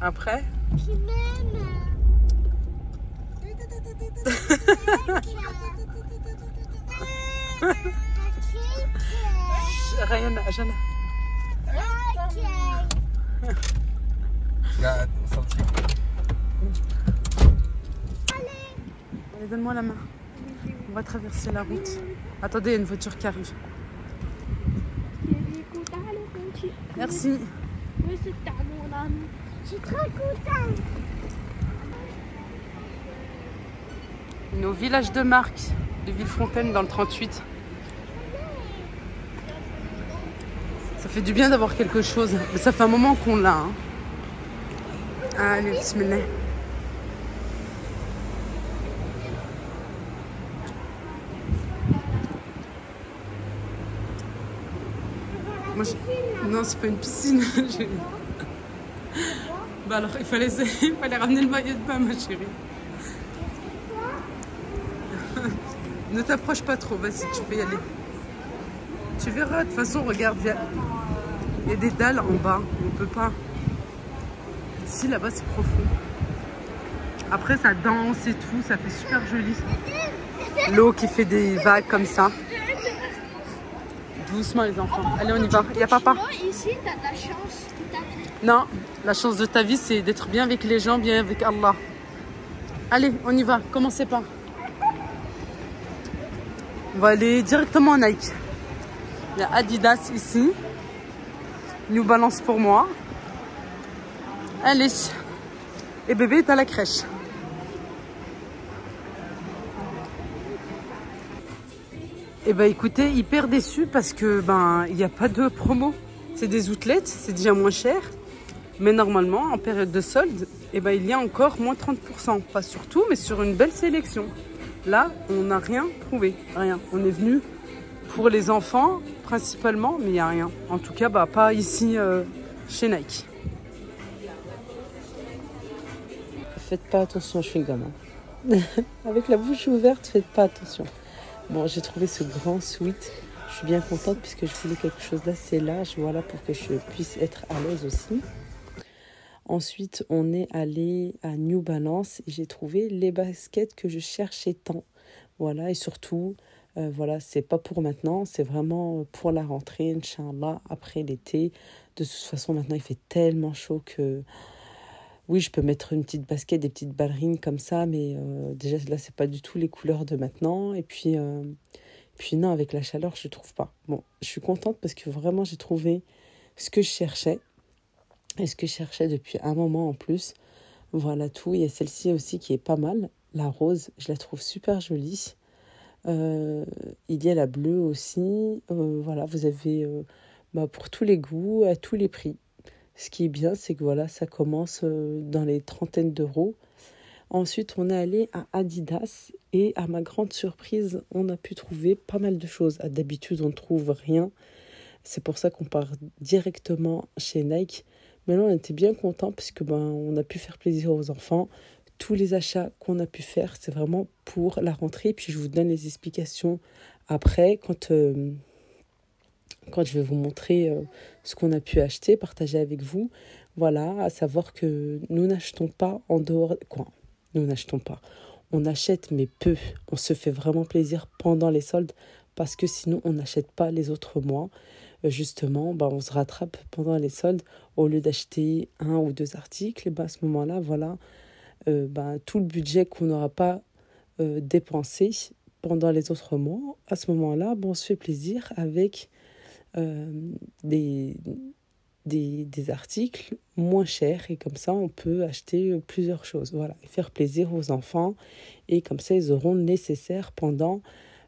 Après Tu m'aimes. Ryan, Jana. Allez, donne-moi la main. On va traverser la route. Attendez, il y a une voiture qui arrive. Merci. Je suis trop contente. On est au village de Marc, de Villefontaine, dans le 38. Ça fait du bien d'avoir quelque chose. Mais ça fait un moment qu'on l'a. Hein. Allez, bismillah. Moi, non, c'est pas une piscine. Bah alors, il fallait ramener le maillot de bain, ma chérie. Ne t'approche pas trop, vas-y, tu peux y aller. Tu verras, de toute façon, regarde, il y a des dalles en bas, on peut pas. Ici, là-bas, c'est profond. Après, ça danse et tout, ça fait super joli. L'eau qui fait des vagues comme ça. Doucement, les enfants. Allez, on y va. Il y a papa. Ici, t'as de la chance de ta vie. Non, la chance de ta vie, c'est d'être bien avec les gens, bien avec Allah. Allez, on y va. Commencez pas. On va aller directement à Nike. Il y a Adidas ici. New Balance pour moi. Allez. Et bébé est à la crèche. Et ben écoutez, hyper déçu parce que il n'y a pas de promo. C'est des outlets, c'est déjà moins cher. Mais normalement, en période de solde, il y a encore moins 30%. Pas sur tout, mais sur une belle sélection. Là, on n'a rien trouvé. Rien. On est venu pour les enfants, principalement, mais il n'y a rien. En tout cas, pas ici chez Nike. Faites pas attention, je suis gamin. Avec la bouche ouverte, faites pas attention. Bon, j'ai trouvé ce grand sweat. Je suis bien contente puisque je voulais quelque chose d'assez large, voilà, pour que je puisse être à l'aise aussi. Ensuite, on est allé à New Balance et j'ai trouvé les baskets que je cherchais tant. Voilà, et surtout, voilà, c'est pas pour maintenant, c'est vraiment pour la rentrée, Inch'Allah, après l'été. De toute façon, maintenant, il fait tellement chaud que... Oui, je peux mettre une petite basket, des petites ballerines comme ça, mais déjà, là, c'est pas du tout les couleurs de maintenant. Et puis non, avec la chaleur, je trouve pas. Bon, je suis contente parce que vraiment, j'ai trouvé ce que je cherchais. Et ce que je cherchais depuis un moment en plus. Voilà tout. Il y a celle-ci aussi qui est pas mal. La rose, je la trouve super jolie. Il y a la bleue aussi. Voilà, vous avez pour tous les goûts, à tous les prix. Ce qui est bien, c'est que voilà, ça commence dans les trentaines d'euros. Ensuite, on est allé à Adidas et à ma grande surprise, on a pu trouver pas mal de choses. D'habitude, on ne trouve rien. C'est pour ça qu'on part directement chez Nike. Mais là, on était bien contents puisque on a pu faire plaisir aux enfants. Tous les achats qu'on a pu faire, c'est vraiment pour la rentrée. Puis je vous donne les explications après quand je vais vous montrer ce qu'on a pu acheter, partager avec vous. Voilà, à savoir que nous n'achetons pas en dehors... Quoi ? Nous n'achetons pas. On achète, mais peu. On se fait vraiment plaisir pendant les soldes parce que sinon, on n'achète pas les autres mois. Justement, on se rattrape pendant les soldes. Au lieu d'acheter 1 ou 2 articles, à ce moment-là, voilà, tout le budget qu'on n'aura pas dépensé pendant les autres mois, à ce moment-là, on se fait plaisir avec des articles moins chers. Et comme ça, on peut acheter plusieurs choses. Voilà, et faire plaisir aux enfants. Et comme ça, ils auront le nécessaire pendant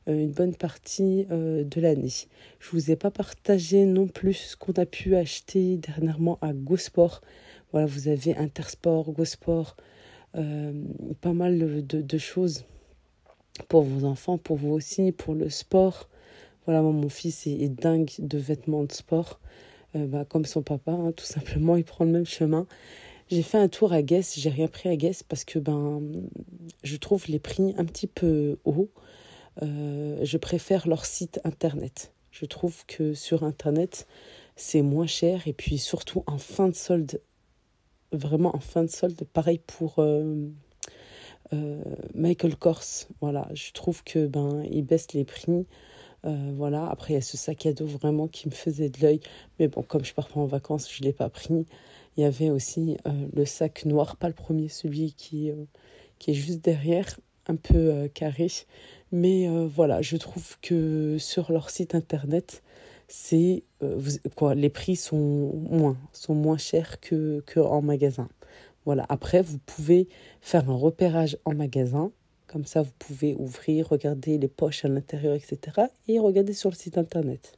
une bonne partie de l'année. Je vous ai pas partagé non plus ce qu'on a pu acheter dernièrement à GoSport. Voilà, vous avez Intersport, GoSport, pas mal de choses pour vos enfants, pour vous aussi, pour le sport. Voilà, moi, mon fils est dingue de vêtements de sport, comme son papa, hein, tout simplement, il prend le même chemin. J'ai fait un tour à Guess, j'ai rien pris à Guess parce que je trouve les prix un petit peu hauts. Je préfère leur site internet. Je trouve que sur internet, c'est moins cher. Et puis surtout en fin de solde, vraiment en fin de solde. Pareil pour Michael Kors. Voilà, je trouve que ils baissent les prix. Voilà, après il y a ce sac à dos vraiment qui me faisait de l'œil. Mais bon, comme je pars pas en vacances, je ne l'ai pas pris. Il y avait aussi le sac noir, pas le premier, celui qui est juste derrière, un peu carré. Mais voilà, je trouve que sur leur site internet, les prix sont moins chers qu'en magasin. Voilà, après, vous pouvez faire un repérage en magasin. Comme ça, vous pouvez ouvrir, regarder les poches à l'intérieur, etc. Et regarder sur le site internet.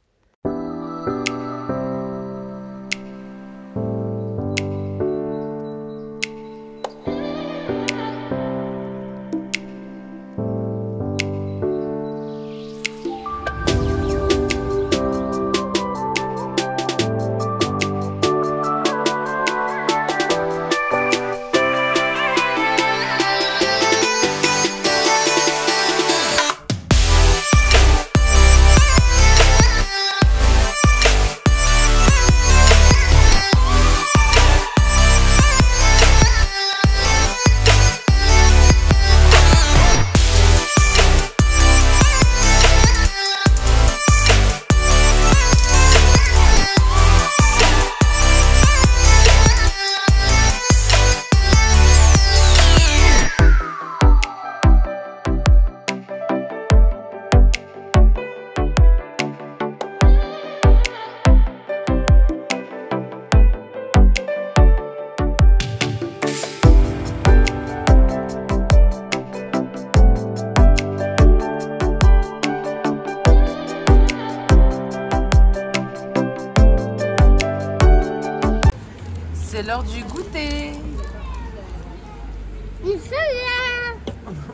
C'est l'heure du goûter. On se lève.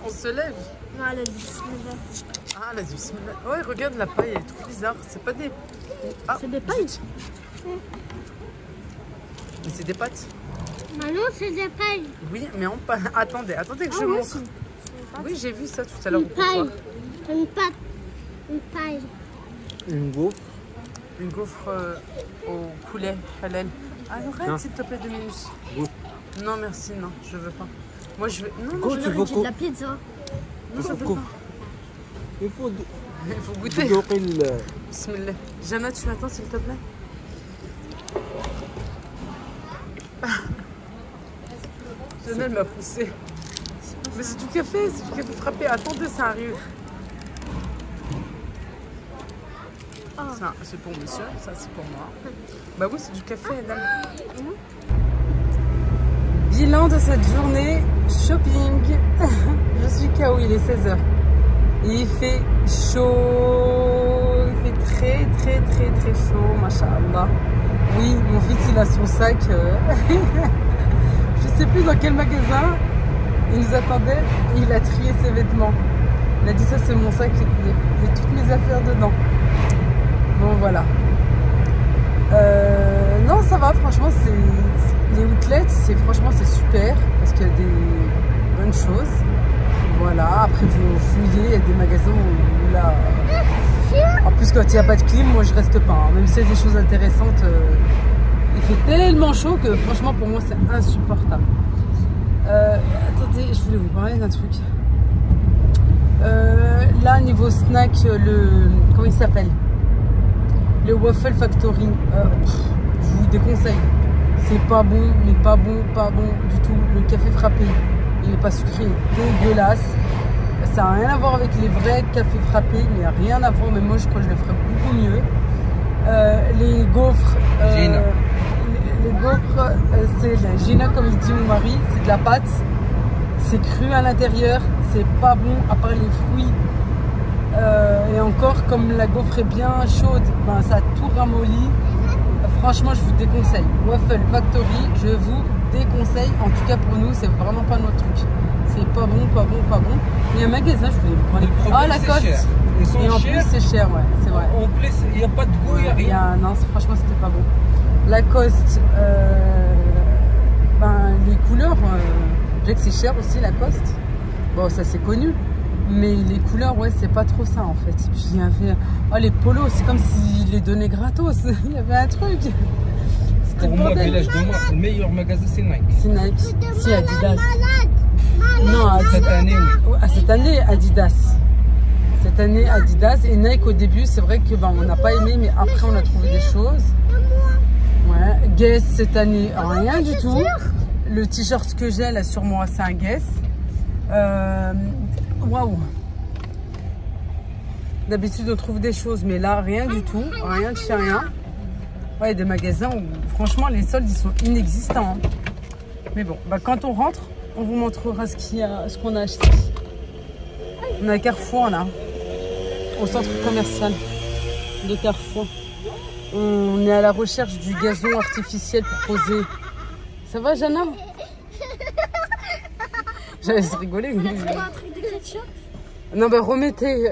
On se lève. Non, elle a dit bismillah. Ah, elle a dit bismillah. Ouais, regarde la paille, elle est trop bizarre. C'est pas des... Ah, C'est des pailles. Mais c'est des pâtes. Manon, c'est des pailles. Oui, mais on... Attendez que je montre. Oui, j'ai vu ça tout à l'heure. Une paille. Une pâte. Une paille. Une gaufre. Une gaufre au poulet halal. Arrête s'il te plaît 2 minutes. Non merci, non, je veux pas. Moi je veux... Non, je veux de la pizza. Non, je veux pas. Il faut goûter. Bismillah. Jana, tu m'attends s'il te plaît. Jana m'a poussé. Mais c'est du café frappé. Attendez, ça arrive. Ça, c'est pour monsieur, ça c'est pour moi. Bah oui, c'est du café, dame. Bilan de cette journée shopping. Je suis KO, il est 16h. Et il fait chaud. Il fait très chaud, masha'Allah. Oui, mon fils il a son sac. Je sais plus dans quel magasin. Il nous attendait et il a trié ses vêtements. Il a dit ça c'est mon sac, il y a toutes mes affaires dedans. Bon voilà. Non ça va, franchement les outlets franchement c'est super parce qu'il y a des bonnes choses. Voilà, après vous fouillez, il y a des magasins où là. En plus quand il n'y a pas de clim, moi je reste pas. Hein. Même si il y a des choses intéressantes, il fait tellement chaud que franchement pour moi c'est insupportable. Attendez, je voulais vous parler d'un truc. Là niveau snack, comment il s'appelle? Le Waffle Factory, je vous déconseille. C'est pas bon, mais pas bon du tout. Le café frappé, il n'est pas sucré, dégueulasse. Ça n'a rien à voir avec les vrais cafés frappés, mais rien à voir. Mais moi, je crois que je le ferais beaucoup mieux. Les gaufres, les gaufres, c'est la Gina, comme il dit mon mari, c'est de la pâte. C'est cru à l'intérieur, c'est pas bon, à part les fruits. Et encore, comme la gaufre est bien chaude, ça a tout ramolli. Franchement, je vous déconseille. Waffle Factory, je vous déconseille. En tout cas, pour nous, c'est vraiment pas notre truc. C'est pas bon. Il y a un magasin, je voulais vous prendre. Ah, Lacoste. Et en plus, c'est cher, ouais, c'est vrai. En plus, il n'y a pas de goût, il n'y a rien. Non, franchement, c'était pas bon. Lacoste, les couleurs, je sais que c'est cher aussi, Lacoste. Bon, ça c'est connu. Mais les couleurs, ouais, c'est pas trop ça en fait. Et puis il y avait. Oh, les polos, c'est comme s'ils les donnaient gratos. Il y avait un truc. C'était Pour le moi, bordel. village de Marc, le meilleur magasin, c'est Nike. C'est Nike. Si, Adidas. Malade. Non, Cette année, oui. Ah, cette année, Adidas. Cette année, Adidas. Et Nike, au début, c'est vrai que on n'a pas aimé, mais après, on a trouvé des choses. Ouais. Guess, cette année, rien du tout. Le t-shirt que j'ai là sur moi, c'est un Guess. Waouh. D'habitude, on trouve des choses, mais là, rien du tout. Rien de chez rien. Ouais, des magasins où, franchement, les soldes, ils sont inexistants. Hein. Mais bon, quand on rentre, on vous montrera ce qu'on a acheté. On est à Carrefour, là. Au centre commercial de Carrefour. On est à la recherche du gazon artificiel pour poser. Ça va, Jana? J'allais se rigoler. Mais... Un truc de ketchup. Non, remettez.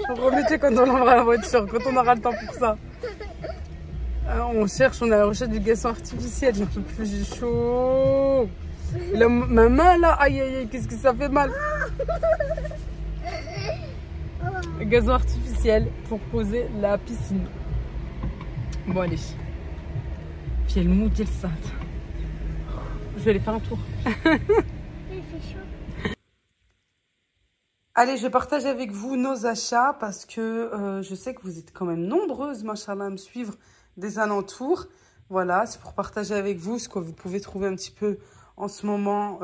Remettez quand on lavera la voiture, quand on aura le temps pour ça. On cherche, on est à la recherche du gazon artificiel. J'en peux plus, j'ai chaud. Ma main là, aïe aïe aïe, qu'est-ce que ça fait mal. Le gazon artificiel pour poser la piscine. Bon, allez. Puis elle mou, quelle sainte. Je vais aller faire un tour. Il fait chaud. Allez, je vais partager avec vous nos achats parce que je sais que vous êtes quand même nombreuses, machallah, à me suivre des alentours. Voilà, c'est pour partager avec vous ce que vous pouvez trouver un petit peu en ce moment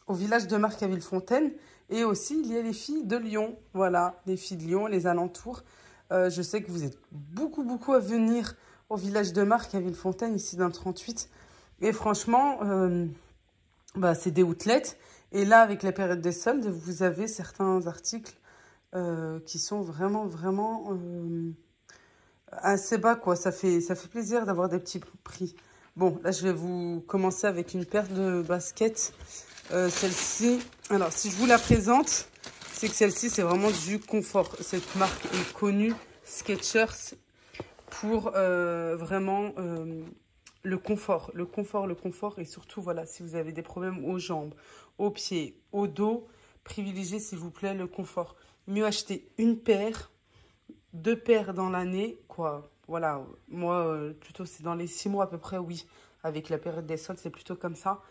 au village de Marc à Villefontaine. Et aussi, il y a les filles de Lyon. Voilà, les filles de Lyon, les alentours. Je sais que vous êtes beaucoup à venir au village de Marc à Villefontaine, ici dans le 38. Et franchement, c'est des outlets. Et là, avec la période des soldes, vous avez certains articles qui sont vraiment assez bas, quoi. Ça fait plaisir d'avoir des petits prix. Bon, là, je vais vous commencer avec une paire de baskets. Celle-ci, alors, si je vous la présente, c'est que celle-ci, c'est vraiment du confort. Cette marque est connue, Skechers, pour vraiment le confort. Le confort. Et surtout, voilà, si vous avez des problèmes aux jambes, aux pieds, au dos, privilégiez, s'il vous plaît, le confort. Mieux acheter une paire, 2 paires dans l'année, quoi. Voilà, moi, plutôt, c'est dans les 6 mois à peu près, oui. Avec la période des soldes, c'est plutôt comme ça.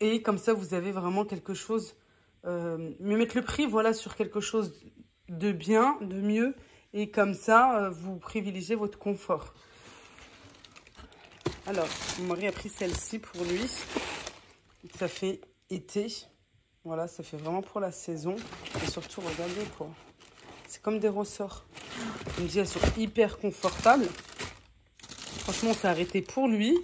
Et comme ça, vous avez vraiment quelque chose... mieux mettre le prix, voilà, sur quelque chose de bien, de mieux. Et comme ça, vous privilégiez votre confort. Alors, mon mari a pris celle-ci pour lui. Ça fait été. Voilà, ça fait vraiment pour la saison. Et surtout, regardez, quoi. C'est comme des ressorts. Il me dit, elles sont hyper confortables. Franchement, on s'est arrêté pour lui.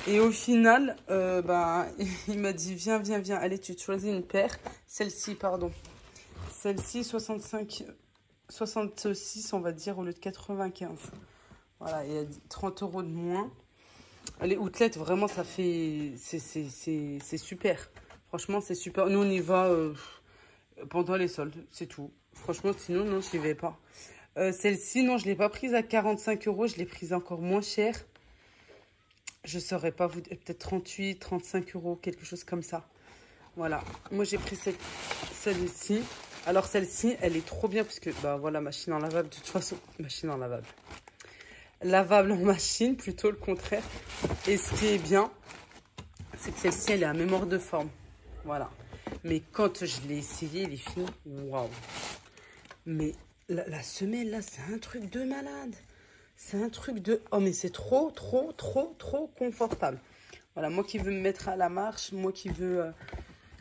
Et au final, il m'a dit, viens. Allez, tu te choisis une paire. Celle-ci, pardon. Celle-ci, 66, on va dire, au lieu de 95. Voilà, il y a 30 € de moins. Les outlets, vraiment, ça fait... C'est super. Franchement, c'est super. Nous, on y va pendant les soldes, c'est tout. Franchement, sinon, non, je n'y vais pas. Celle-ci, non, je ne l'ai pas prise à 45 €. Je l'ai prise encore moins cher. Je ne saurais pas, vous peut-être 38, 35 €, quelque chose comme ça. Voilà. Moi, j'ai pris celle-ci. Alors, celle-ci, elle est trop bien parce que, voilà, machine en lavable. De toute façon, machine en lavable. Lavable en machine, plutôt le contraire. Et ce qui est bien, c'est que celle-ci, elle est à mémoire de forme. Voilà. Mais quand je l'ai essayé, les filles, waouh. Mais la semelle, là, c'est un truc de malade. C'est un truc de... Oh, mais c'est trop confortable. Voilà, moi qui veux me mettre à la marche, moi qui veux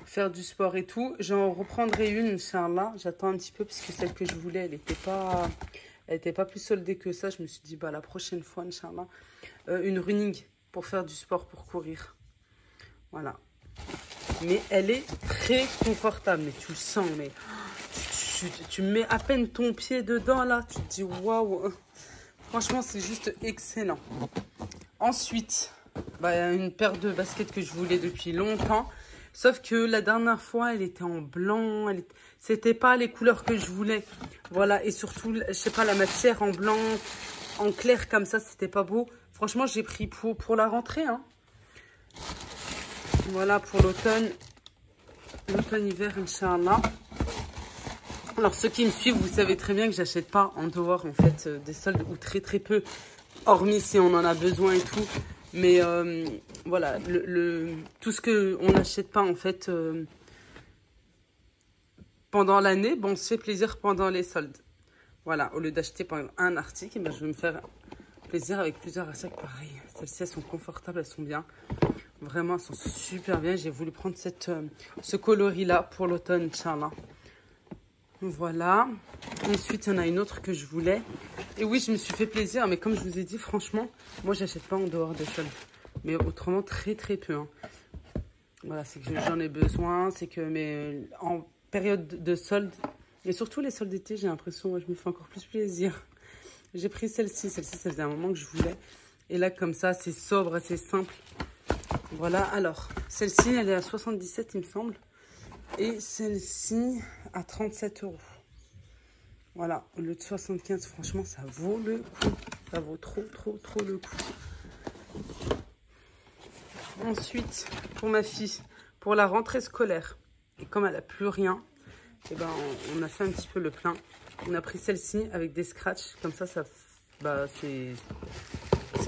faire du sport et tout, j'en reprendrai une, Inch'Allah. J'attends un petit peu parce que celle que je voulais, elle n'était pas plus soldée que ça. Je me suis dit, la prochaine fois, Inch'Allah, une running pour faire du sport, pour courir. Voilà. Mais elle est très confortable. Mais tu le sens, mais tu mets à peine ton pied dedans, là. Tu te dis, waouh. Franchement, c'est juste excellent. Ensuite, une paire de baskets que je voulais depuis longtemps. Sauf que la dernière fois, elle était en blanc. C'était pas les couleurs que je voulais. Voilà, et surtout, je sais pas, la matière en blanc, en clair comme ça, c'était pas beau. Franchement, j'ai pris pour la rentrée. Hein. Voilà, pour l'automne. L'automne-hiver, Inch'Allah. Alors, ceux qui me suivent, vous savez très bien que j'achète pas en dehors, en fait, des soldes ou très peu. hormis si on en a besoin et tout. Mais voilà, tout ce qu'on n'achète pas en fait pendant l'année, bon, on se fait plaisir pendant les soldes. Voilà, au lieu d'acheter par exemple un article, ben, je vais me faire plaisir avec plusieurs articles pareil. Celles-ci, elles sont confortables, elles sont bien. Vraiment, elles sont super bien. J'ai voulu prendre ce coloris-là pour l'automne, Inch'Allah. Voilà. Ensuite, il y en a une autre que je voulais. Et oui, je me suis fait plaisir, mais comme je vous ai dit, franchement, moi, j'achète pas en dehors des soldes. Mais autrement, très très peu. Hein. Voilà, c'est que j'en ai besoin. C'est que, mais en période de soldes, et surtout les soldes d'été, j'ai l'impression, je me fais encore plus plaisir. J'ai pris celle-ci. Celle-ci, ça faisait un moment que je voulais. Et là, comme ça, c'est sobre, c'est simple. Voilà, alors, celle-ci, elle est à 77, il me semble. Et celle-ci, à 37 €. Voilà, au lieu de 75, franchement, ça vaut le coup. Ça vaut trop, trop, trop le coup. Ensuite, pour ma fille, pour la rentrée scolaire, et comme elle n'a plus rien, et ben, on a fait un petit peu le plein. On a pris celle-ci avec des scratchs. Comme ça bah, c'est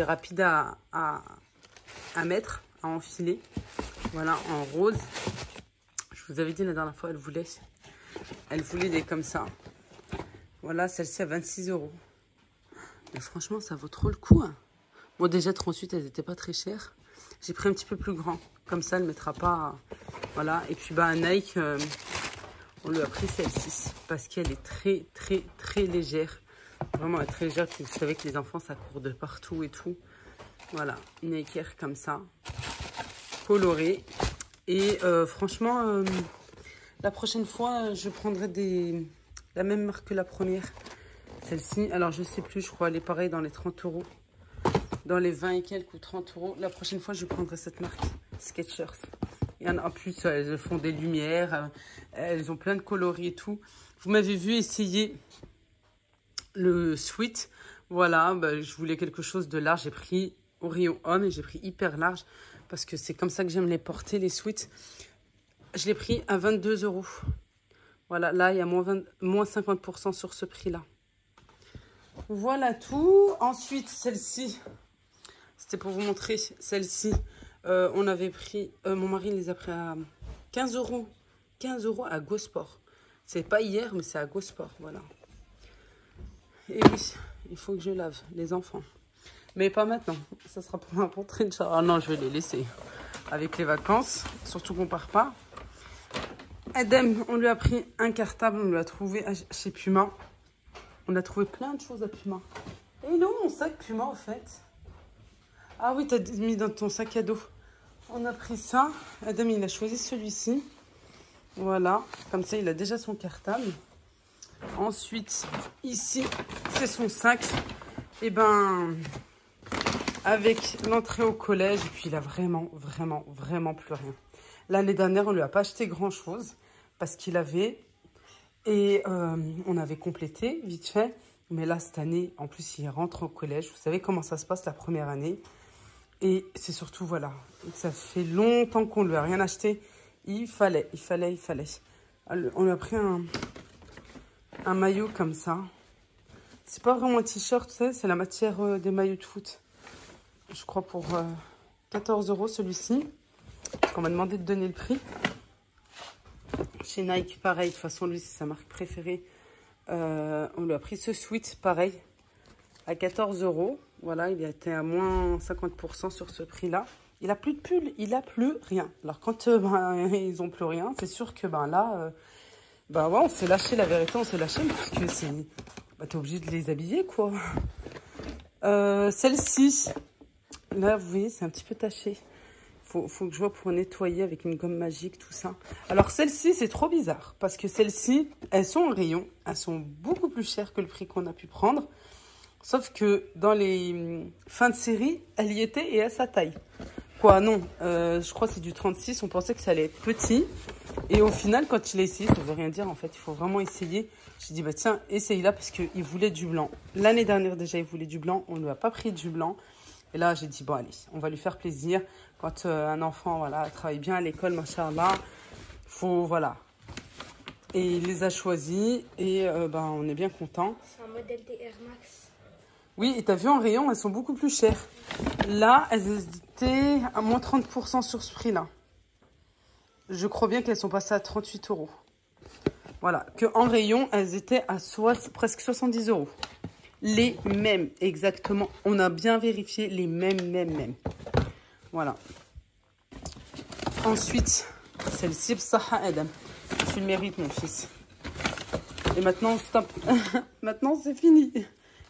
rapide à mettre, à enfiler. Voilà, en rose. Je vous avais dit la dernière fois, elle voulait des comme ça. Voilà, celle-ci à 26 €. Mais franchement, ça vaut trop le coup. Hein. Bon, déjà, 38, elles n'étaient pas très chères. J'ai pris un petit peu plus grand. Comme ça, elle ne mettra pas... Voilà. Et puis, bah, Nike, on lui a pris celle-ci. Parce qu'elle est très, très, très légère. Vraiment, elle est très légère. Vous savez que les enfants, ça court de partout et tout. Voilà, Nike Air comme ça. Coloré. Et franchement, la prochaine fois, je prendrai la même marque que la première. Celle-ci, alors je sais plus, je crois, elle est pareille dans les 30 €. Dans les 20 et quelques ou 30 €. La prochaine fois, je prendrai cette marque, Skechers. Il y en a en plus, elles font des lumières, elles ont plein de coloris et tout. Vous m'avez vu essayer le sweat. Voilà, bah, je voulais quelque chose de large. J'ai pris au rayon homme et j'ai pris hyper large. Parce que c'est comme ça que j'aime les porter, les sweats. Je l'ai pris à 22 €. Voilà, là, il y a moins 50% sur ce prix-là. Voilà tout. Ensuite, celle-ci, c'était pour vous montrer. Celle-ci, on avait pris... mon mari les a pris à 15 €. 15 € à Gosport. C'est pas hier, mais c'est à Gosport, voilà. Et oui, il faut que je lave les enfants. Mais pas maintenant, ça sera pour ma rentrée. Ah non, je vais les laisser avec les vacances, surtout qu'on part pas. Adem, on lui a pris un cartable, on lui a trouvé chez Puma. On a trouvé plein de choses à Puma. Et non, mon sac Puma en fait. Ah oui, t'as mis dans ton sac à dos. On a pris ça. Adem, il a choisi celui-ci. Voilà, comme ça, il a déjà son cartable. Ensuite, ici, c'est son sac. Et ben... avec l'entrée au collège, et puis il a vraiment, vraiment, vraiment plus rien. L'année dernière, on ne lui a pas acheté grand-chose, parce qu'il avait, et on avait complété, vite fait. Mais là, cette année, en plus, il rentre au collège. Vous savez comment ça se passe la première année. Et c'est surtout, voilà, ça fait longtemps qu'on ne lui a rien acheté. Il fallait. On lui a pris un maillot comme ça. C'est pas vraiment un t-shirt, tu sais, c'est la matière des maillots de foot. Je crois pour 14 € celui-ci. On m'a demandé de donner le prix. Chez Nike, pareil. De toute façon, lui, c'est sa marque préférée. On lui a pris ce sweat, pareil, à 14 €. Voilà, il a été à moins 50% sur ce prix-là. Il n'a plus de pull, il n'a plus rien. Alors, quand ils n'ont plus rien, c'est sûr que là, ouais, on s'est lâché, la vérité, on s'est lâché. Parce que c'est... t'es obligé de les habiller, quoi. Celle-ci... Là, vous voyez, c'est un petit peu taché. Faut que je vois pour nettoyer avec une gomme magique, tout ça. Alors, celle-ci, c'est trop bizarre. Parce que celles-ci, elles sont en rayon. Elles sont beaucoup plus chères que le prix qu'on a pu prendre. Sauf que dans les fins de série, elle y était et à sa taille. Quoi, non. Je crois que c'est du 36. On pensait que ça allait être petit. Et au final, quand il a essayé, ça ne veut rien dire, en fait. Il faut vraiment essayer. J'ai dit, bah tiens, essaye-la parce qu'il voulait du blanc. L'année dernière, déjà, il voulait du blanc. On ne lui a pas pris du blanc. Et là, j'ai dit, bon, allez, on va lui faire plaisir. Quand un enfant, voilà, travaille bien à l'école, machallah, faut, voilà. Et il les a choisis et on est bien content. C'est un modèle des Air Max. Oui, et t'as vu en rayon, elles sont beaucoup plus chères. Là, elles étaient à moins 30% sur ce prix-là. Je crois bien qu'elles sont passées à 38 €. Voilà, que en rayon, elles étaient à presque 70 €. Les mêmes, exactement. On a bien vérifié les mêmes. Voilà. Ensuite, celle-ci, Saha Adam. Tu le mérites, mon fils. Et maintenant, stop. Maintenant, c'est fini.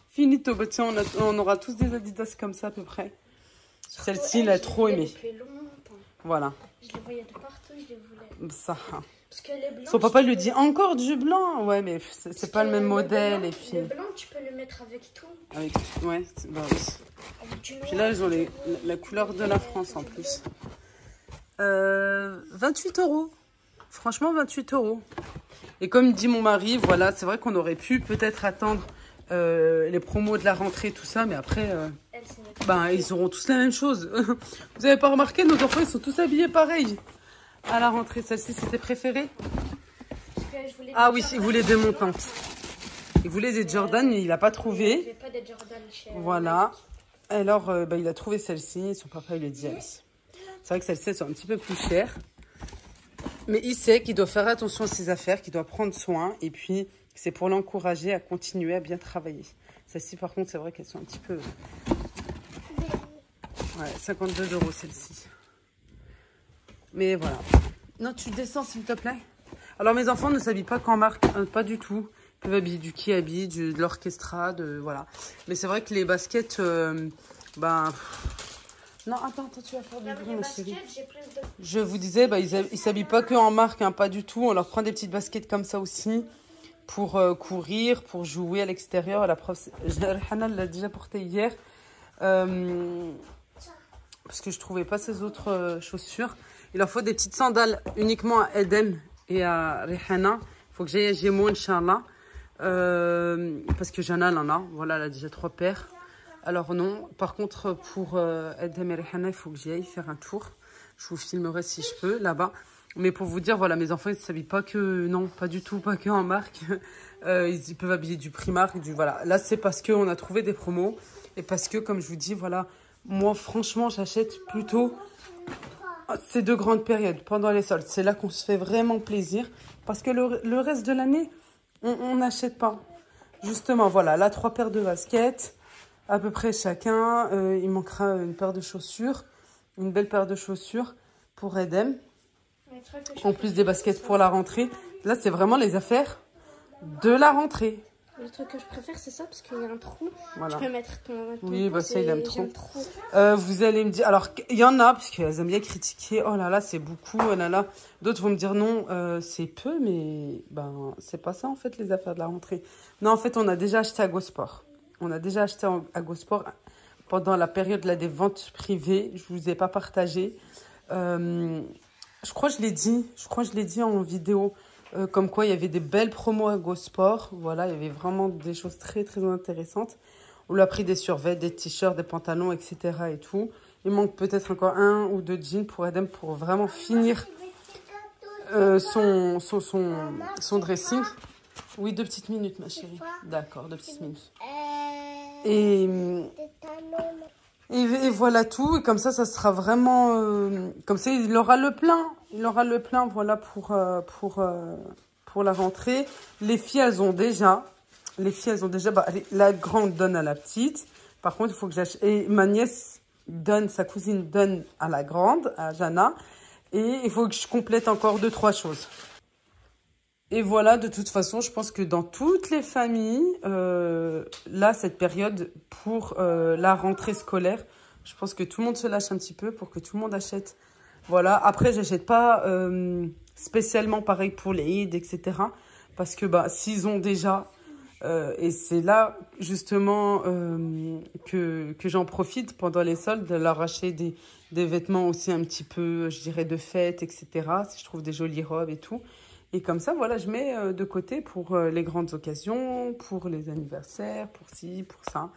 Finito. Bah, tiens, on aura tous des Adidas comme ça à peu près. Celle-ci, il a trop aimé. Voilà. Je les voyais de partout, je les voulais. Ça. Parce que les blancs, Son papa lui dit encore du blanc. Ouais, mais c'est pas le même modèle. Blanc, et puis... Le blanc, tu peux le mettre avec tout. Ouais, bah oui. Avec du noir, Puis là, ils ont la couleur de la France en plus. 28 €. Franchement, 28 €. Et comme dit mon mari, voilà, c'est vrai qu'on aurait pu peut-être attendre les promos de la rentrée, tout ça, mais après, ils auront tous la même chose. Vous avez pas remarqué, nos enfants, ils sont tous habillés pareil. À la rentrée, celle-ci, c'était préféré? Ah oui, il voulait des montantes. Il voulait des Jordan, mais il n'a pas trouvé. Il n'y avait pas des Jordan chez Voilà. Alors, il a trouvé celle-ci. Son papa, il lui dit, allez. C'est vrai que celle-ci, elles sont un petit peu plus chères. Mais il sait qu'il doit faire attention à ses affaires, qu'il doit prendre soin. Et puis, c'est pour l'encourager à continuer à bien travailler. Celle-ci, par contre, c'est vrai qu'elles sont un petit peu... Ouais, 52 € celle-ci. Mais voilà. Non, tu descends, s'il te plaît. Alors, mes enfants ne s'habillent pas qu'en marque, pas du tout. Ils peuvent habiller du Kiabi, de l'Orchestra, voilà. Mais c'est vrai que les baskets, Non, attends, tu vas faire du bruit, ma chérie. Je vous disais, ils s'habillent pas que en marque, hein, pas du tout. On leur prend des petites baskets comme ça aussi pour courir, pour jouer à l'extérieur. La prof, Hannah l'a déjà porté hier parce que je trouvais pas ses autres chaussures. Il leur faut des petites sandales uniquement à Edem et à Rihanna. Il faut que j'aille à Gémeaux, Inch'Allah. Parce que Jana, elle en a. Voilà, elle a déjà 3 paires. Alors non, par contre, pour Edem et Rihanna, il faut que j'y aille faire un tour. Je vous filmerai si je peux, là-bas. Mais pour vous dire, voilà, mes enfants, ils ne s'habillent pas que... Non, pas du tout, pas que en marque. Ils peuvent habiller du Primark, voilà. Là, c'est parce qu'on a trouvé des promos. Et parce que, comme je vous dis, voilà, moi, franchement, j'achète plutôt ces 2 grandes périodes pendant les soldes. C'est là qu'on se fait vraiment plaisir. Parce que le reste de l'année, on n'achète pas. Justement, voilà, là, 3 paires de baskets. À peu près chacun. Il manquera une paire de chaussures. Une belle paire de chaussures pour Edem. En plus des baskets pour la rentrée. Là, c'est vraiment les affaires de la rentrée. Le truc que je préfère, c'est ça, parce qu'il y a un trou. Voilà. Tu peux mettre ton oui, ça, il aime trop. trop. Vous allez me dire... Alors, il y en a, parce qu'elles aiment bien critiquer. Oh là là, c'est beaucoup. Oh là là. D'autres vont me dire non, c'est peu, mais c'est pas ça, en fait, les affaires de la rentrée. Non, en fait, on a déjà acheté à Gosport. On a déjà acheté à Gosport pendant la période là, des ventes privées. Je ne vous ai pas partagé. Je crois que je l'ai dit en vidéo. Comme quoi, il y avait des belles promos à Gosport. Voilà, il y avait vraiment des choses très, très intéressantes. On lui a pris des survêtements, des t-shirts, des pantalons, etc. et tout. Il manque peut-être encore 1 ou 2 jeans pour Edem pour vraiment finir son dressing. Oui, 2 petites minutes, ma chérie. D'accord, 2 petites minutes. Et voilà tout. Et comme ça sera vraiment... comme ça, il aura le plein. Il aura le plein, voilà, pour la rentrée. Les filles, elles ont déjà... la grande donne à la petite. Par contre, il faut que j'achète... Et ma nièce donne, sa cousine donne à la grande, à Jana. Et il faut que je complète encore 2-3 choses. Et voilà, de toute façon, je pense que dans toutes les familles, là, cette période pour la rentrée scolaire, je pense que tout le monde se lâche un petit peu pour que tout le monde achète. Voilà, après, j'achète pas spécialement pareil pour les Eid, etc. Parce que s'ils ont déjà, et c'est là justement que j'en profite pendant les soldes, de leur acheter des vêtements aussi un petit peu, je dirais, de fête, etc. Si je trouve des jolies robes et tout. Et comme ça, voilà, je mets de côté pour les grandes occasions, pour les anniversaires, pour ci, pour ça.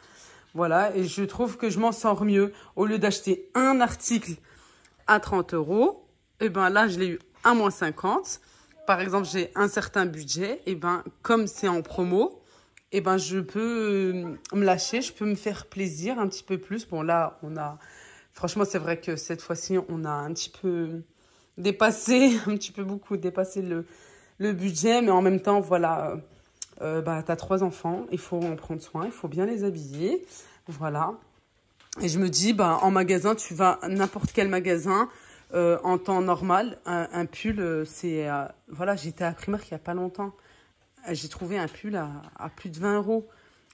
Voilà, et je trouve que je m'en sors mieux. Au lieu d'acheter un article à 30 €, et là, je l'ai eu à moins 50. Par exemple, j'ai un certain budget. Et comme c'est en promo, et ben je peux me lâcher, je peux me faire plaisir un petit peu plus. Bon là, franchement c'est vrai que cette fois-ci, on a un petit peu dépassé, un petit peu beaucoup dépassé le budget, mais en même temps, voilà, bah, tu as 3 enfants, il faut en prendre soin, il faut bien les habiller, voilà. Et je me dis, bah, en magasin, tu vas à n'importe quel magasin, en temps normal, un pull, c'est... voilà, j'étais à Primark il n'y a pas longtemps. J'ai trouvé un pull à plus de 20 €.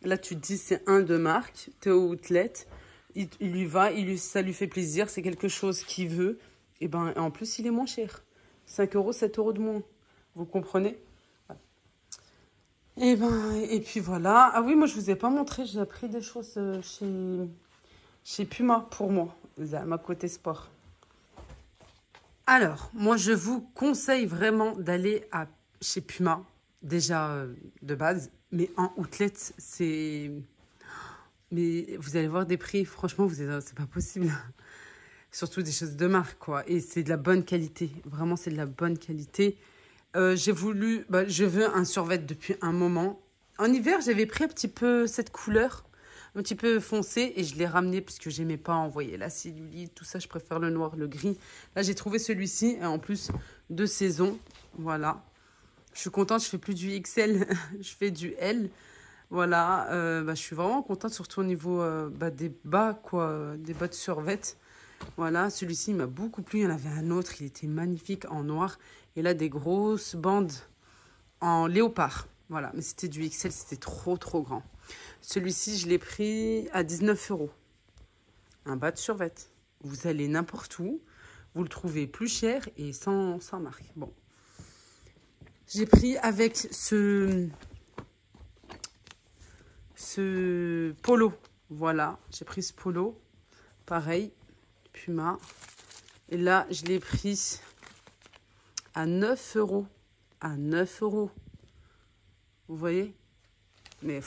Là, tu te dis, c'est un de marque, tu es au outlet, il lui va, ça lui fait plaisir, c'est quelque chose qu'il veut. Et ben, en plus, il est moins cher. 5 €, 7 € de moins. Vous comprenez? Voilà. Et ben, et puis voilà. Ah oui, moi, je vous ai pas montré, j'ai appris des choses chez Puma pour moi, ma côté sport. Alors, moi, je vous conseille vraiment d'aller chez Puma, déjà de base, mais en outlet, c'est... Mais vous allez voir des prix, franchement, c'est pas possible. Surtout des choses de marque, quoi. Et c'est de la bonne qualité, vraiment, c'est de la bonne qualité. J'ai voulu, je veux un survêt depuis un moment. En hiver, j'avais pris un petit peu cette couleur, un petit peu foncé, et je l'ai ramené parce que j'aimais pas envoyer la cellulite, tout ça, je préfère le noir, le gris. Là, j'ai trouvé celui-ci, et en plus de saison, voilà. Je suis contente, je fais plus du XL, je fais du L. Voilà, je suis vraiment contente, surtout au niveau des bas, quoi, des bas de survêt. Voilà, celui-ci m'a beaucoup plu. Il y en avait un autre, il était magnifique en noir. Et là, des grosses bandes en léopard. Voilà, mais c'était du XL, c'était trop, trop grand. Celui-ci, je l'ai pris à 19 €. Un bas de survêt. Vous allez n'importe où, vous le trouvez plus cher et sans marque. Bon. J'ai pris avec ce polo. Voilà, j'ai pris ce polo. Pareil, Puma. Et là, je l'ai pris à 9 €. À 9 €. Vous voyez? Mais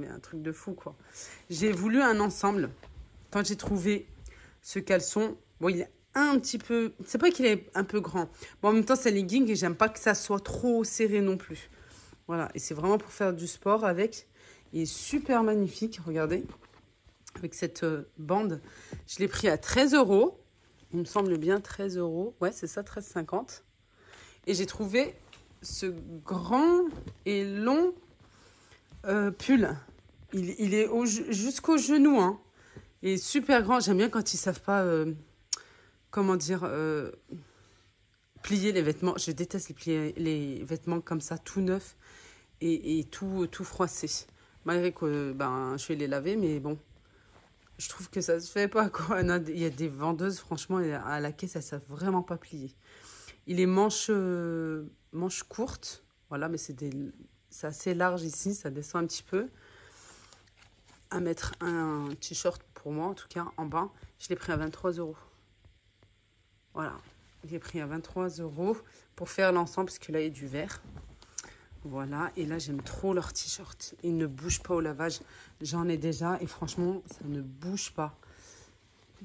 un truc de fou, quoi. J'ai voulu un ensemble. Quand j'ai trouvé ce caleçon, bon, il est un petit peu... C'est pas qu'il est un peu grand. Bon, en même temps, c'est legging et j'aime pas que ça soit trop serré non plus. Voilà, et c'est vraiment pour faire du sport avec. Il est super magnifique, regardez. Avec cette bande. Je l'ai pris à 13 €. Il me semble bien 13 €. Ouais, c'est ça, 13,50 €. Et j'ai trouvé ce grand et long pull. Il est jusqu'au genou, hein. Il est super grand. J'aime bien quand ils savent pas, comment dire, plier les vêtements. Je déteste les vêtements comme ça, tout neufs et tout froissés. Malgré que je vais les laver, mais bon. Je trouve que ça se fait pas, quoi. Il y a des vendeuses, franchement, à la caisse, elles savent vraiment pas plier. Il est manche courte. Voilà, mais c'est assez large ici, ça descend un petit peu. À mettre un t-shirt pour moi, en tout cas, en bas. Je l'ai pris à 23 €. Voilà, je l'ai pris à 23 € pour faire l'ensemble, parce que là, il y a du vert. Voilà, et là, j'aime trop leur t-shirt. Ils ne bougent pas au lavage. J'en ai déjà, et franchement, ça ne bouge pas.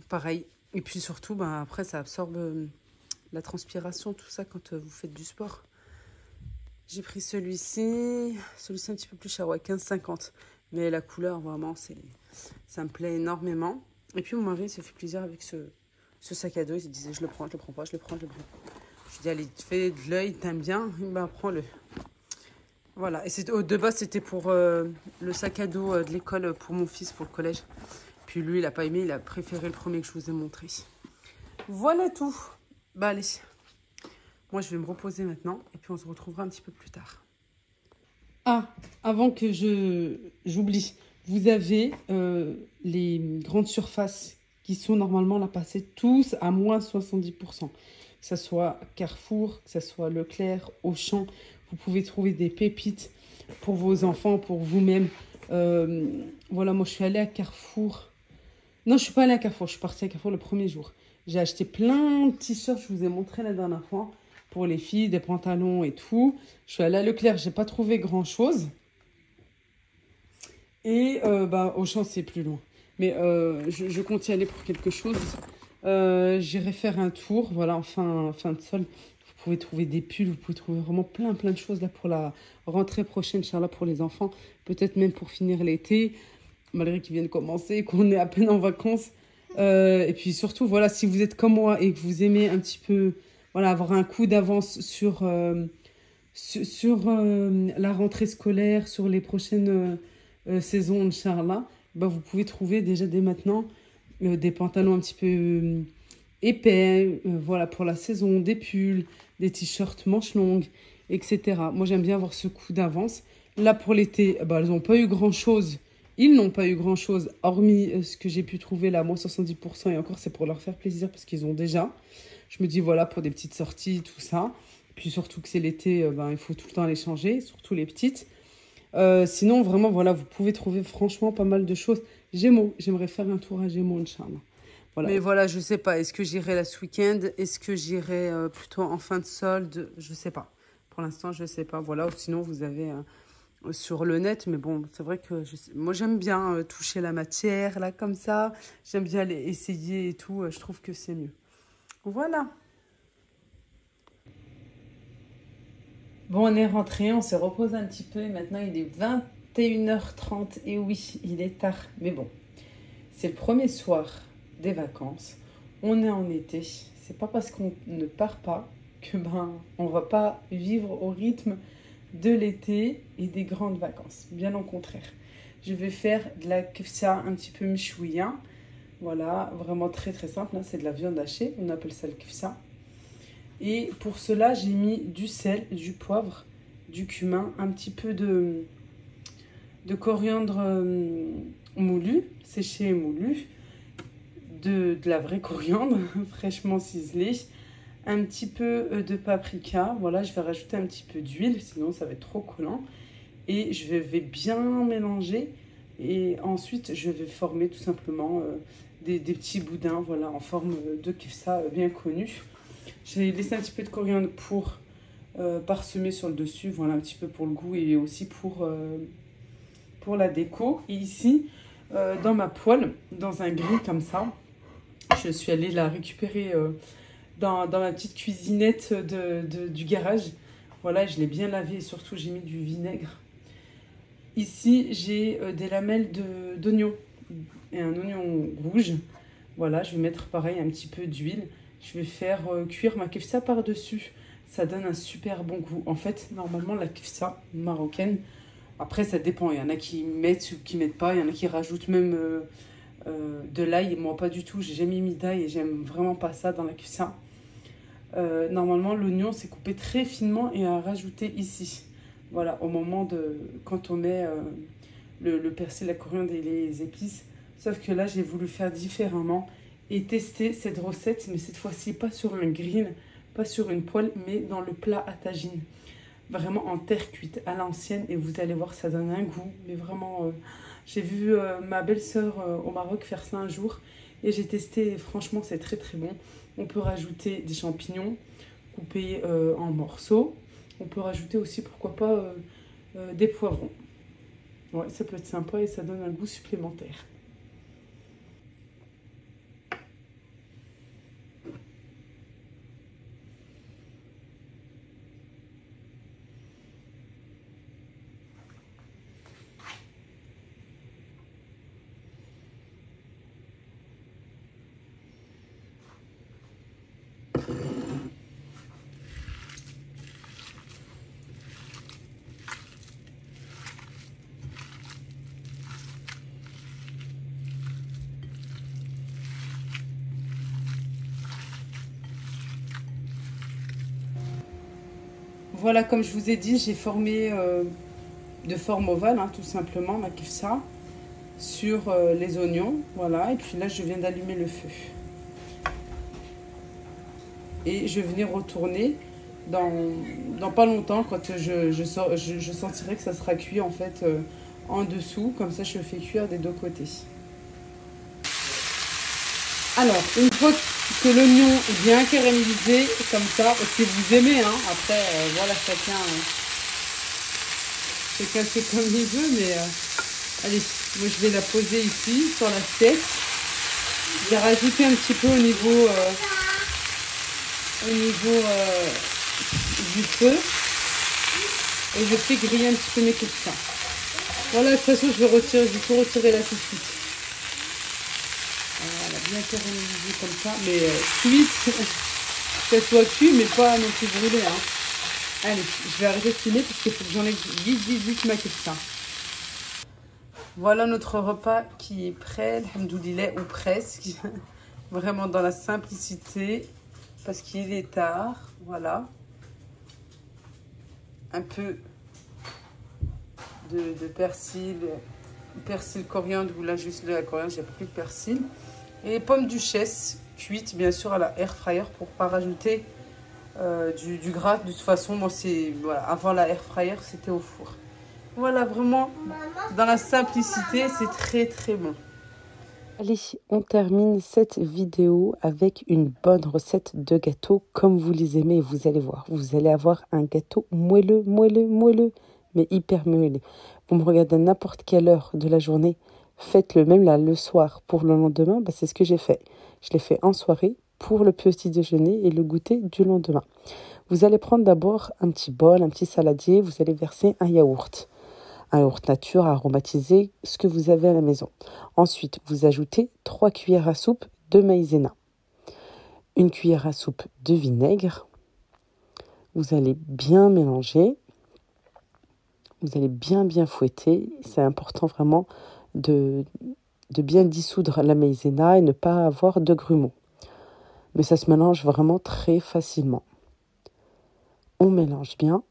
Pareil. Et puis surtout, après, ça absorbe la transpiration, tout ça, quand vous faites du sport. J'ai pris celui-ci. Celui-ci un petit peu plus cher, ouais, 15,50 €. Mais la couleur, vraiment, ça me plaît énormément. Et puis, mon mari se fait plaisir avec ce sac à dos. Il disait, je le prends, je le prends pas, je le prends, je le prends. Je lui dis, allez, fais de l'œil, t'aimes bien, prends-le. Voilà, et de base, c'était pour le sac à dos de l'école pour mon fils, pour le collège. Puis lui, il n'a pas aimé, il a préféré le premier que je vous ai montré. Voilà tout. Allez, moi, je vais me reposer maintenant, et puis on se retrouvera un petit peu plus tard. Ah, avant que j'oublie, vous avez les grandes surfaces qui sont normalement là passées tous à moins 70%. Que ce soit Carrefour, que ce soit Leclerc, Auchan. Vous pouvez trouver des pépites pour vos enfants, pour vous-même. Voilà, moi, je suis allée à Carrefour. Non, je ne suis pas allée à Carrefour. Je suis partie à Carrefour le premier jour. J'ai acheté plein de t-shirts. Je vous ai montré la dernière fois. Pour les filles, des pantalons et tout. Je suis allée à Leclerc. Je n'ai pas trouvé grand-chose. Et Auchan, c'est plus loin. Mais je compte y aller pour quelque chose. J'irai faire un tour. Voilà, en fin de solde. Vous pouvez trouver des pulls, vous pouvez trouver vraiment plein de choses là pour la rentrée prochaine, Inch'Allah, pour les enfants. Peut-être même pour finir l'été, malgré qu'ils viennent commencer et qu'on est à peine en vacances. Et puis surtout, voilà, si vous êtes comme moi et que vous aimez un petit peu, voilà, avoir un coup d'avance sur la rentrée scolaire, sur les prochaines saisons, Inch'Allah, bah, vous pouvez trouver déjà dès maintenant des pantalons un petit peu épais, voilà, pour la saison, des pulls, des t-shirts manches longues, etc. Moi, j'aime bien avoir ce coup d'avance. Là, pour l'été, bah, elles n'ont pas eu grand-chose. Ils n'ont pas eu grand-chose, hormis ce que j'ai pu trouver là, moi 70%, et encore, c'est pour leur faire plaisir parce qu'ils ont déjà. Je me dis, voilà, pour des petites sorties, tout ça. Puis surtout que c'est l'été, ben, il faut tout le temps les changer, surtout les petites. Sinon, vraiment, voilà, vous pouvez trouver franchement pas mal de choses. Gémeaux, j'aimerais faire un tour à Gémeaux, Inch'Allah. Voilà. Mais voilà, je sais pas, est-ce que j'irai là ce week-end? Est-ce que j'irai plutôt en fin de solde? Je sais pas. Pour l'instant, je sais pas. Voilà, ou sinon, vous avez sur le net. Mais bon, c'est vrai que moi, j'aime bien toucher la matière, là, comme ça. J'aime bien aller essayer et tout. Je trouve que c'est mieux. Voilà. Bon, on est rentré, on se repose un petit peu. Et maintenant, il est 21h30. Et oui, il est tard. Mais bon, c'est le premier soir des vacances. On est en été. C'est pas parce qu'on ne part pas que on va pas vivre au rythme de l'été et des grandes vacances. Bien au contraire. Je vais faire de la kefsa un petit peu mchouia. Voilà, vraiment très simple. Hein. C'est de la viande hachée. On appelle ça le kefsa. Et pour cela, j'ai mis du sel, du poivre, du cumin, un petit peu de coriandre moulu, séché et moulu, de la vraie coriandre fraîchement ciselée, un petit peu de paprika. Voilà, je vais rajouter un petit peu d'huile, sinon ça va être trop collant. Et je vais bien mélanger. Et ensuite, je vais former tout simplement des petits boudins, voilà, en forme de kefsa bien connu. J'ai laissé un petit peu de coriandre pour parsemer sur le dessus, voilà, un petit peu pour le goût et aussi pour la déco. Et ici, dans ma poêle, dans un grill comme ça, je suis allée la récupérer dans ma petite cuisinette du garage. Voilà, je l'ai bien lavé et surtout j'ai mis du vinaigre. Ici, j'ai des lamelles d'oignon et un oignon rouge. Voilà, je vais mettre pareil un petit peu d'huile. Je vais faire cuire ma kefsa par-dessus. Ça donne un super bon goût. En fait, normalement, la kefsa marocaine, après, ça dépend. Il y en a qui mettent ou qui mettent pas. Il y en a qui rajoutent même de l'ail. Moi, pas du tout. J'ai jamais mis d'ail et j'aime vraiment pas ça dans la kefsa. Normalement, l'oignon, c'est coupé très finement et à rajouter ici. Voilà, au moment quand on met le persil, la coriandre et les épices. Sauf que là, j'ai voulu faire différemment et tester cette recette, mais cette fois-ci pas sur un grill, pas sur une poêle, mais dans le plat à tagine. Vraiment en terre cuite, à l'ancienne, et vous allez voir, ça donne un goût. Mais vraiment, j'ai vu ma belle-sœur au Maroc faire ça un jour, et j'ai testé, et franchement, c'est très bon. On peut rajouter des champignons coupés en morceaux. On peut rajouter aussi, pourquoi pas, des poivrons. Ouais, ça peut être sympa et ça donne un goût supplémentaire. Voilà, comme je vous ai dit, j'ai formé de forme ovale, hein, tout simplement, ma kefsa, sur les oignons. Voilà, et puis là, je viens d'allumer le feu. Et je vais venir retourner dans pas longtemps, quand je sentirai que ça sera cuit en fait en dessous. Comme ça, je fais cuire des deux côtés. Alors, une fois que l'oignon est bien caramélisé, comme ça, si vous aimez, hein, après, voilà, chacun fait comme il veut, mais allez, moi je vais la poser ici, sur l'assiette. Je vais rajouter un petit peu au niveau du feu et je fais griller un petit peu mes capsicums. Voilà, de toute façon, je vais tout retirer là tout de suite. Voilà, bien caramélisé comme ça, mais cuite, qu'elle soit cuite, mais pas non plus brûlée. Hein. Allez, je vais arrêter de filmer parce qu'il faut que j'enlève vite ma capsicum. Voilà notre repas qui est prêt, alhamdoulilah, ou presque. Vraiment dans la simplicité, parce qu'il est tard. Voilà. Un peu de persil, coriandre, ou là juste de la coriandre, j'ai plus de persil. Et pommes duchesse, cuites bien sûr à la air fryer pour pas rajouter du gras. De toute façon, moi c'est voilà, avant la air fryer, c'était au four. Voilà, vraiment dans la simplicité, c'est très très bon. Allez, on termine cette vidéo avec une bonne recette de gâteau comme vous les aimez. Vous allez voir, vous allez avoir un gâteau moelleux, mais hyper moelleux. Vous me regardez à n'importe quelle heure de la journée, faites le même là le soir pour le lendemain. Bah, c'est ce que j'ai fait. Je l'ai fait en soirée pour le petit déjeuner et le goûter du lendemain. Vous allez prendre d'abord un petit bol, un petit saladier. Vous allez verser un yaourt nature aromatisé, ce que vous avez à la maison. Ensuite, vous ajoutez 3 cuillères à soupe de maïzena, 1 cuillère à soupe de vinaigre. Vous allez bien mélanger. Vous allez bien fouetter. C'est important vraiment de bien dissoudre la maïzena et ne pas avoir de grumeaux. Mais ça se mélange vraiment très facilement. On mélange bien.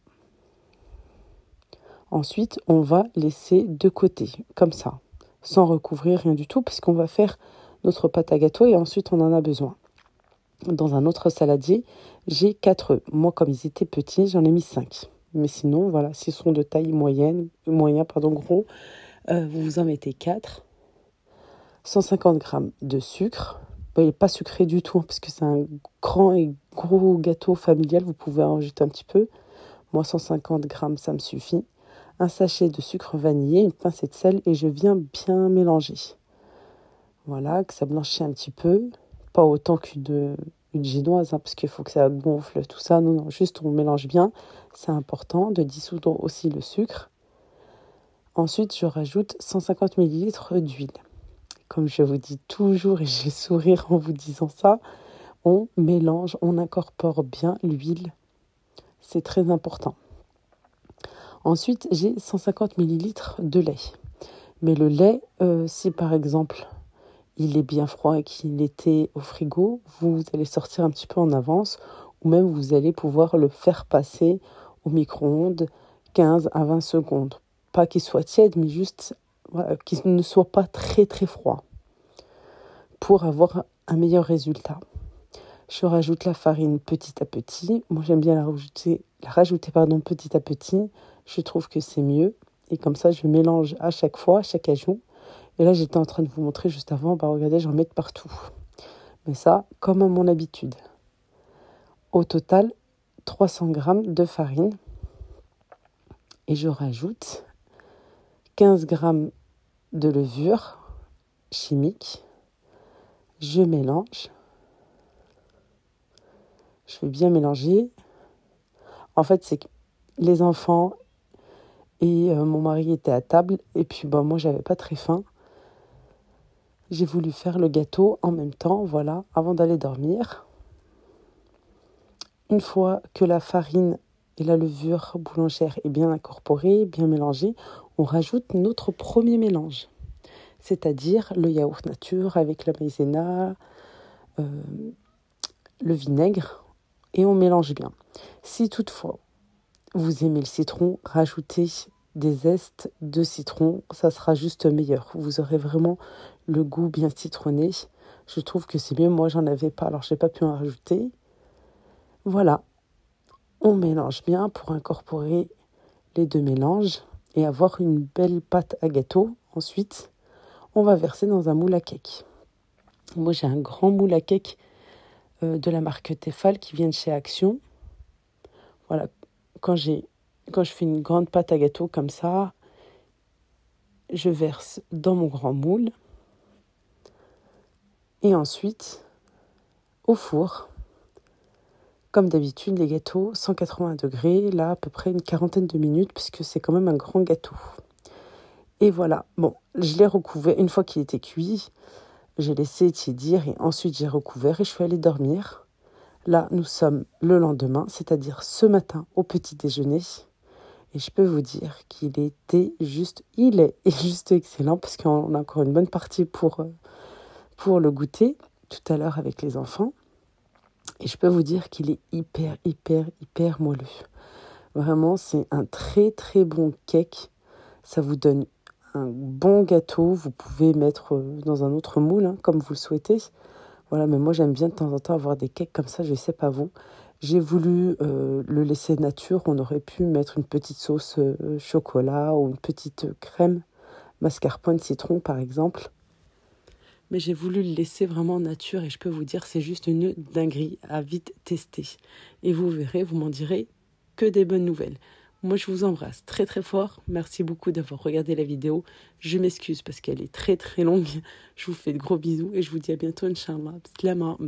Ensuite, on va laisser de côté, comme ça, sans recouvrir rien du tout, puisqu'on va faire notre pâte à gâteau et ensuite on en a besoin. Dans un autre saladier, j'ai 4 œufs. Moi, comme ils étaient petits, j'en ai mis 5. Mais sinon, voilà, s'ils sont de taille gros, vous en mettez 4. 150 g de sucre. Bon, il n'est pas sucré du tout, parce que c'est un grand et gros gâteau familial. Vous pouvez en rajouter un petit peu. Moi, 150 g, ça me suffit. Un sachet de sucre vanillé, une pincée de sel et je viens bien mélanger. Voilà, que ça blanchit un petit peu. Pas autant qu'une génoise, hein, parce qu'il faut que ça gonfle, tout ça. Non, juste on mélange bien. C'est important de dissoudre aussi le sucre. Ensuite, je rajoute 150 ml d'huile. Comme je vous dis toujours, et j'ai sourire en vous disant ça, on mélange, on incorpore bien l'huile. C'est très important. Ensuite, j'ai 150 ml de lait. Mais le lait, si par exemple, il est bien froid et qu'il était au frigo, vous allez sortir un petit peu en avance ou même vous allez pouvoir le faire passer au micro-ondes 15 à 20 secondes. Pas qu'il soit tiède, mais juste voilà, qu'il ne soit pas très très froid pour avoir un meilleur résultat. Je rajoute la farine petit à petit. Moi, j'aime bien la rajouter petit à petit. Je trouve que c'est mieux. Et comme ça, je mélange à chaque fois, chaque ajout. Et là, j'étais en train de vous montrer juste avant. Regardez, j'en mets partout. Mais ça, comme à mon habitude. Au total, 300 g de farine. Et je rajoute 15 g de levure chimique. Je mélange. Je vais bien mélanger. En fait, c'est que les enfants et mon mari étaient à table. Et puis, moi, j'avais pas très faim. J'ai voulu faire le gâteau en même temps, voilà, avant d'aller dormir. Une fois que la farine et la levure boulangère est bien incorporée, bien mélangée, on rajoute notre premier mélange. C'est-à-dire le yaourt nature avec la maïzena, le vinaigre. Et on mélange bien. Si toutefois vous aimez le citron, rajoutez des zestes de citron, ça sera juste meilleur. Vous aurez vraiment le goût bien citronné. Je trouve que c'est mieux. Moi, j'en avais pas, alors je n'ai pas pu en rajouter. Voilà. On mélange bien pour incorporer les deux mélanges et avoir une belle pâte à gâteau. Ensuite, on va verser dans un moule à cake. Moi, j'ai un grand moule à cake de la marque Tefal qui vient de chez Action. Voilà, quand je fais une grande pâte à gâteau comme ça, je verse dans mon grand moule et ensuite au four Comme d'habitude, les gâteaux, 180 degrés, là à peu près une quarantaine de minutes, puisque c'est quand même un grand gâteau. Et voilà, bon, je l'ai recouvert, une fois qu'il était cuit, j'ai laissé tiédir et ensuite j'ai recouvert et je suis allée dormir. Là, nous sommes le lendemain, c'est-à-dire ce matin au petit déjeuner. Et je peux vous dire qu'il était il est juste excellent, parce qu'on a encore une bonne partie pour le goûter tout à l'heure avec les enfants. Et je peux vous dire qu'il est hyper moelleux. Vraiment, c'est un très très bon cake. Ça vous donne un bon gâteau. Vous pouvez mettre dans un autre moule, hein, comme vous le souhaitez. Voilà, mais moi j'aime bien de temps en temps avoir des cakes comme ça, je ne sais pas vous. J'ai voulu le laisser nature. On aurait pu mettre une petite sauce chocolat ou une petite crème mascarpone citron par exemple. Mais j'ai voulu le laisser vraiment nature et je peux vous dire, c'est juste une dinguerie à vite tester. Et vous verrez, vous m'en direz que des bonnes nouvelles. Moi, je vous embrasse très très fort. Merci beaucoup d'avoir regardé la vidéo. Je m'excuse parce qu'elle est très très longue. Je vous fais de gros bisous et je vous dis à bientôt, Inch'Allah. Bislama.